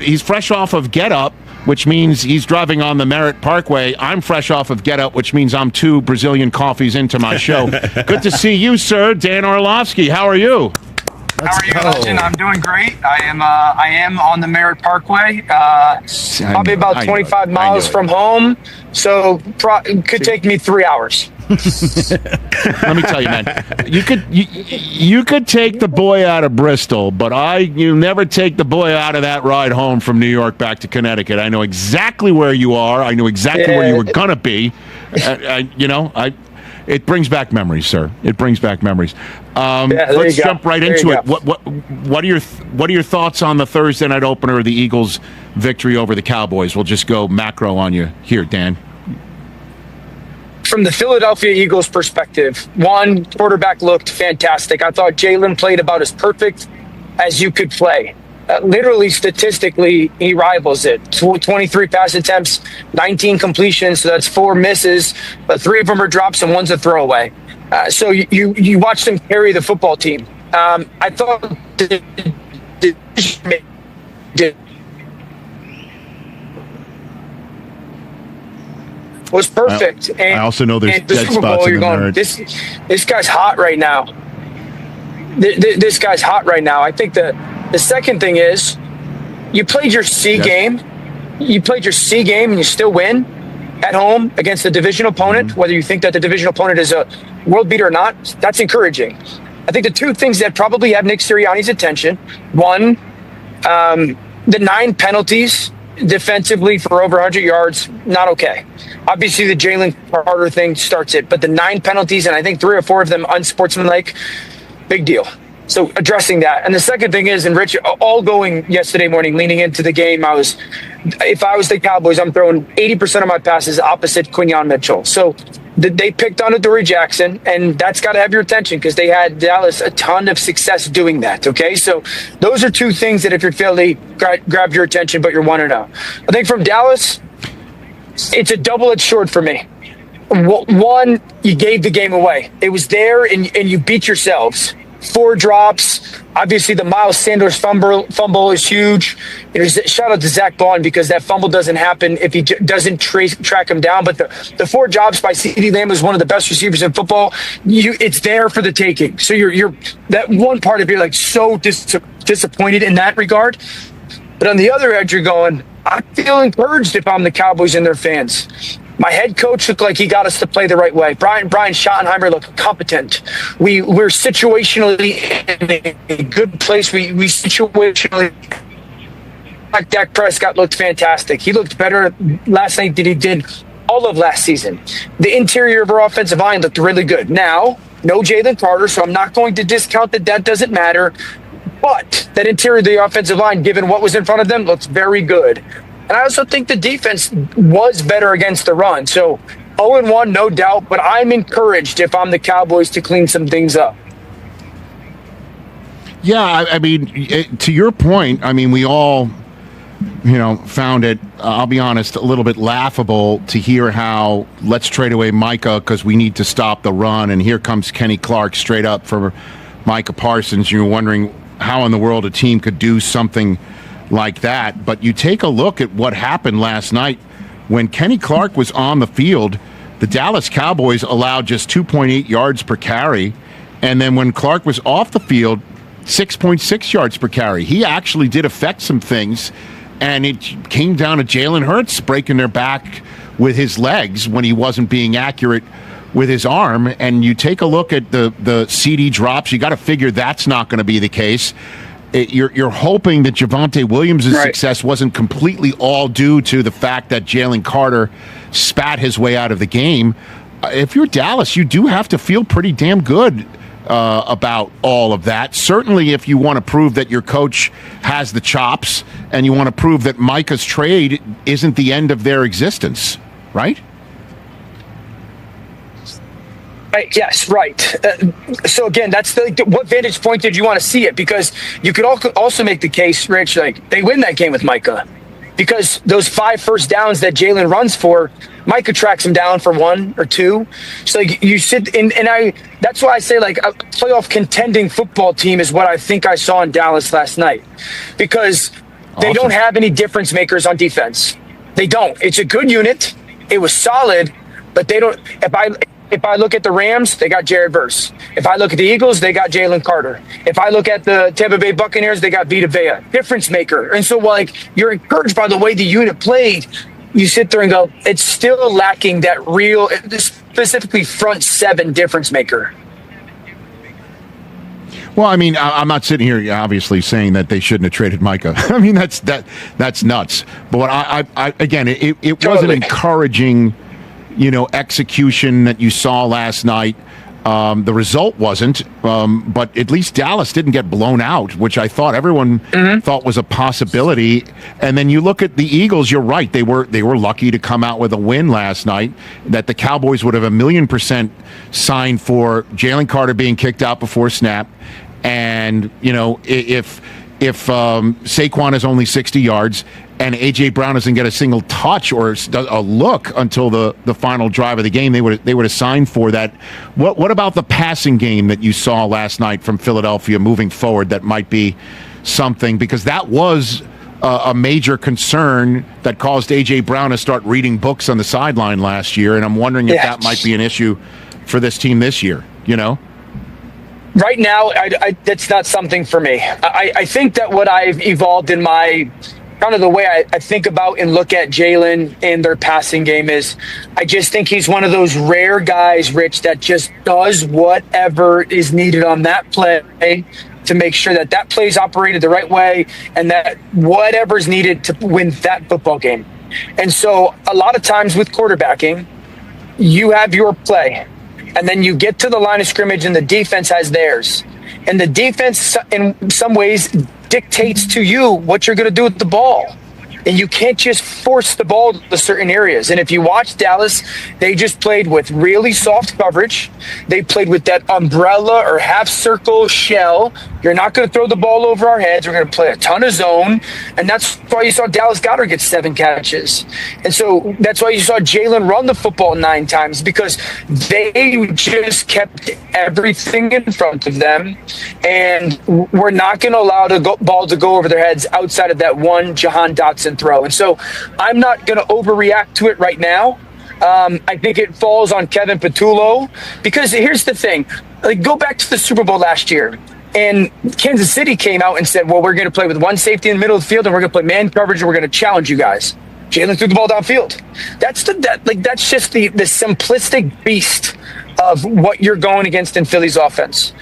he's fresh off of Get Up, which means he's driving on the Merritt Parkway. I'm fresh off of Get Up, which means I'm 2 Brazilian coffees into my show. Good to see you, sir. Dan Orlovsky, how are you? How are you, Legend? I'm doing great. I am on the Merritt Parkway, probably about 25 miles from home, so it could take me 3 hours. Let me tell you, man. You could take the boy out of Bristol, but you never take the boy out of that ride home from New York back to Connecticut. I know exactly where you are. I know exactly where you were gonna be. It brings back memories, sir. It brings back memories. Let's jump right into it. What are your thoughts on the Thursday night opener of the Eagles' victory over the Cowboys? We'll just go macro on you here, Dan. From the Philadelphia Eagles perspective, one, quarterback looked fantastic. I thought Jalen played about as perfect as you could play. Literally, statistically, he rivals it. 23 pass attempts, 19 completions, so that's 4 misses, but 3 of them are drops and 1's a throwaway. So you watched him carry the football team. I thought was perfect. I also know there's dead spots in the Merritt. This guy's hot right now. This guy's hot right now. I think the second thing is you played your C game. You played your C game and you still win at home against the division opponent, whether you think that the division opponent is a world beater or not. That's encouraging. I think the 2 things that probably have Nick Sirianni's attention, one, the 9 penalties defensively for over 100 yards, not okay. Obviously, the Jalen Carter thing starts it, but the 9 penalties, and I think 3 or 4 of them unsportsmanlike, big deal. So addressing that. And the second thing is, and Rich, all going yesterday morning, leaning into the game, if I was the Cowboys, I'm throwing 80% of my passes opposite Quinyon Mitchell. So they picked on Adoree Jackson, and that's got to have your attention because they had Dallas a ton of success doing that, okay? So those are 2 things that if you're Philly, grab your attention, but you're 1-0. I think from Dallas, it's a double-edged sword for me. One, you gave the game away. It was there, and you beat yourselves. 4 drops. Obviously, the Miles Sanders fumble is huge. Shout out to Zach Bond because that fumble doesn't happen if he doesn't track him down. But the 4 drops by CeeDee Lamb is one of the best receivers in football. It's there for the taking. So you're that one part of you like so disappointed in that regard. But on the other edge, you're going, I feel encouraged if I'm the Cowboys and their fans. My head coach looked like he got us to play the right way. Brian Schottenheimer looked competent. We're situationally in a good place. We situationally, like Dak Prescott looked fantastic. He looked better last night than he did all of last season. The interior of our offensive line looked really good. Now, no Jalen Carter, so I'm not going to discount that doesn't matter. But that interior of the offensive line, given what was in front of them, looks very good. And I also think the defense was better against the run. So 0-1, no doubt, but I'm encouraged if I'm the Cowboys to clean some things up. Yeah, I mean, to your point, I mean, we all, found it, I'll be honest, a little bit laughable to hear how let's trade away Micah because we need to stop the run. And here comes Kenny Clark straight up for Micah Parsons. You're wondering how in the world a team could do something like that. But you take a look at what happened last night when Kenny Clark was on the field. The Dallas Cowboys allowed just 2.8 yards per carry, and then when Clark was off the field, 6.6 yards per carry. He actually did affect some things, and it came down to Jalen Hurts breaking their back with his legs when he wasn't being accurate with his arm. And you take a look at the CD drops, you got to figure that's not going to be the case. You're hoping that Javonte Williams' success wasn't completely all due to the fact that Jalen Carter spat his way out of the game. If you're Dallas, you do have to feel pretty damn good about all of that. Certainly if you want to prove that your coach has the chops and you want to prove that Micah's trade isn't the end of their existence, right? Yes, right. So again, that's what vantage point did you want to see it? Because you could also make the case, Rich, like they win that game with Micah. Because those 5 first downs that Jalen runs for, Micah tracks him down for 1 or 2. So like you sit in, and that's why I say like a playoff contending football team is what I think I saw in Dallas last night. Because They Awesome. don't have any difference makers on defense. They don't. It's a good unit. It was solid, but they don't. If I look at the Rams, they got Jared Verse. If I look at the Eagles, they got Jalen Carter. If I look at the Tampa Bay Buccaneers, they got Vita Vea, difference maker. And so, like, you're encouraged by the way the unit played. You sit there and go, it's still lacking that real, specifically front seven difference maker. Well, I mean, I'm not sitting here obviously saying that they shouldn't have traded Micah. I mean, that's nuts. But what I again, it Totally. was an encouraging, execution that you saw last night. The result wasn't, but at least Dallas didn't get blown out, which I thought everyone thought was a possibility. And then you look at the Eagles. You're right; they were lucky to come out with a win last night. That the Cowboys would have 1,000,000% signed for Jalen Carter being kicked out before snap, and if Saquon is only 60 yards and A.J. Brown doesn't get a single touch or a look until the final drive of the game, they would have signed for that. What about the passing game that you saw last night from Philadelphia moving forward that might be something? Because that was a major concern that caused A.J. Brown to start reading books on the sideline last year, and I'm wondering if that might be an issue for this team this year, Right now, that's not something for me. I think that what I've evolved in my kind of the way I think about and look at Jalen and their passing game is I just think he's one of those rare guys, Rich, that just does whatever is needed on that play to make sure that play is operated the right way and that whatever's needed to win that football game. And so a lot of times with quarterbacking, you have your play. And then you get to the line of scrimmage and the defense has theirs. And the defense, in some ways, dictates to you what you're going to do with the ball. And you can't just force the ball to certain areas. And if you watch Dallas, they just played with really soft coverage. They played with that umbrella or half circle shell. You're not going to throw the ball over our heads. We're going to play a ton of zone. And that's why you saw Dallas Goedert get 7 catches. And so that's why you saw Jalen run the football 9 times, because they just kept everything in front of them. And we're not going to allow the ball to go over their heads outside of that one Jahan Dotson throw. And so I'm not going to overreact to it right now. I think it falls on Kevin Patullo, because here's the thing. Like, go back to the Super Bowl last year, and Kansas City came out and said, well, we're going to play with one safety in the middle of the field, and we're going to play man coverage, and we're going to challenge you guys. Jalen threw the ball downfield. That's just the simplistic beast of what you're going against in Philly's offense.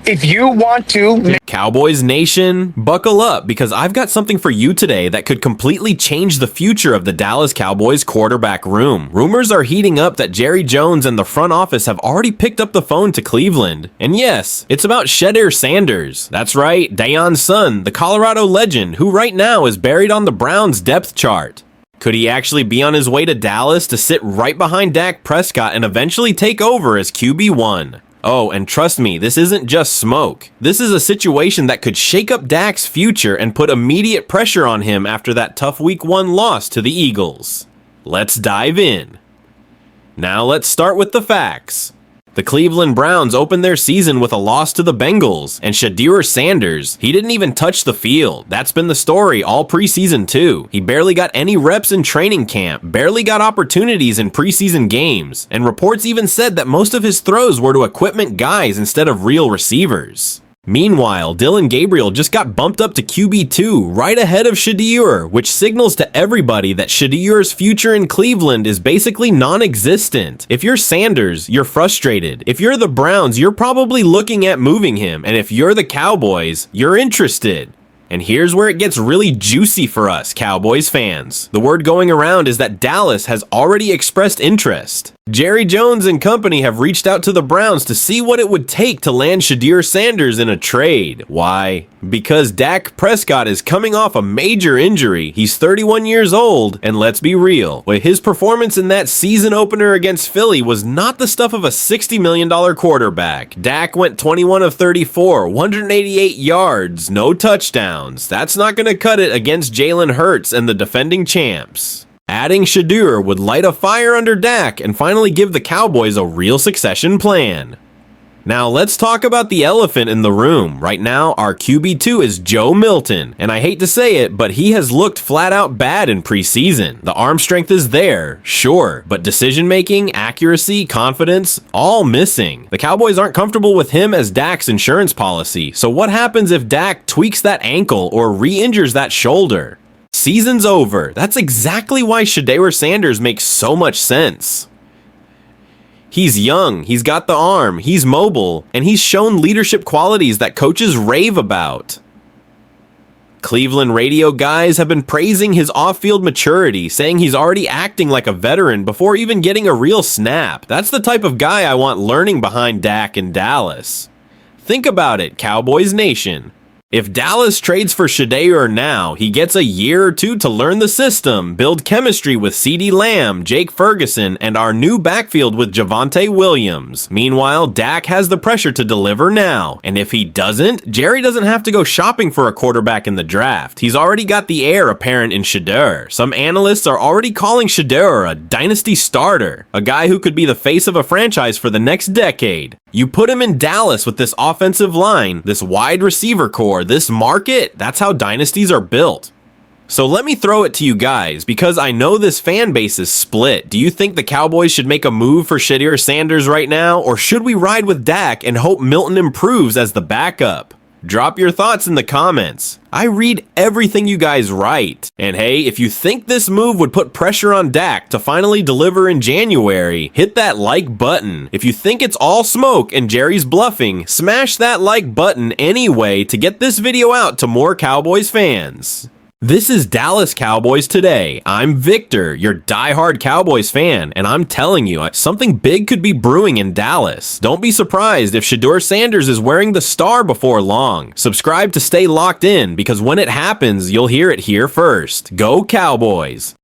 If you want to... Cowboys Nation, buckle up, because I've got something for you today that could completely change the future of the Dallas Cowboys quarterback room. Rumors are heating up that Jerry Jones and the front office have already picked up the phone to Cleveland. And yes, it's about Shedeur Sanders. That's right, Dion's son, the Colorado legend, who right now is buried on the Browns' depth chart. Could he actually be on his way to Dallas to sit right behind Dak Prescott and eventually take over as QB1? Oh, and trust me, this isn't just smoke. This is a situation that could shake up Dak's future and put immediate pressure on him after that tough Week 1 loss to the Eagles. Let's dive in. Now let's start with the facts. The Cleveland Browns opened their season with a loss to the Bengals, and Shedeur Sanders, he didn't even touch the field. That's been the story all preseason too. He barely got any reps in training camp, barely got opportunities in preseason games, and reports even said that most of his throws were to equipment guys instead of real receivers. Meanwhile, Dillon Gabriel just got bumped up to QB2 right ahead of Shedeur, which signals to everybody that Shedeur's future in Cleveland is basically non-existent. If you're Sanders, you're frustrated. If you're the Browns, you're probably looking at moving him. And if you're the Cowboys, you're interested. And here's where it gets really juicy for us Cowboys fans. The word going around is that Dallas has already expressed interest. Jerry Jones and company have reached out to the Browns to see what it would take to land Shedeur Sanders in a trade. Why? Because Dak Prescott is coming off a major injury. He's 31 years old, and let's be real, his performance in that season opener against Philly was not the stuff of a $60 million quarterback. Dak went 21 of 34, 188 yards, no touchdowns. That's not going to cut it against Jalen Hurts and the defending champs. Adding Shedeur would light a fire under Dak and finally give the Cowboys a real succession plan. Now let's talk about the elephant in the room. Right now, our QB2 is Joe Milton, and I hate to say it, but he has looked flat out bad in preseason. The arm strength is there, sure, but decision making, accuracy, confidence, all missing. The Cowboys aren't comfortable with him as Dak's insurance policy, so what happens if Dak tweaks that ankle or re-injures that shoulder? Season's over. That's exactly why Shedeur Sanders makes so much sense. He's young, he's got the arm, he's mobile, and he's shown leadership qualities that coaches rave about. Cleveland radio guys have been praising his off-field maturity, saying he's already acting like a veteran before even getting a real snap. That's the type of guy I want learning behind Dak in Dallas. Think about it, Cowboys Nation. If Dallas trades for Shedeur now, he gets a year or two to learn the system, build chemistry with CeeDee Lamb, Jake Ferguson, and our new backfield with Javonte Williams. Meanwhile, Dak has the pressure to deliver now, and if he doesn't, Jerry doesn't have to go shopping for a quarterback in the draft. He's already got the heir apparent in Shedeur. Some analysts are already calling Shedeur a dynasty starter, a guy who could be the face of a franchise for the next decade. You put him in Dallas with this offensive line, this wide receiver core, this market, that's how dynasties are built. So let me throw it to you guys, because I know this fan base is split. Do you think the Cowboys should make a move for Shedeur Sanders right now, or should we ride with Dak and hope Milton improves as the backup? Drop your thoughts in the comments. I read everything you guys write. And hey, if you think this move would put pressure on Dak to finally deliver in January, hit that like button. If you think it's all smoke and Jerry's bluffing, smash that like button anyway to get this video out to more Cowboys fans. This is Dallas Cowboys Today. I'm Victor, your diehard Cowboys fan, and I'm telling you, something big could be brewing in Dallas. Don't be surprised if Shedeur Sanders is wearing the star before long. Subscribe to stay locked in, because when it happens, you'll hear it here first. Go Cowboys!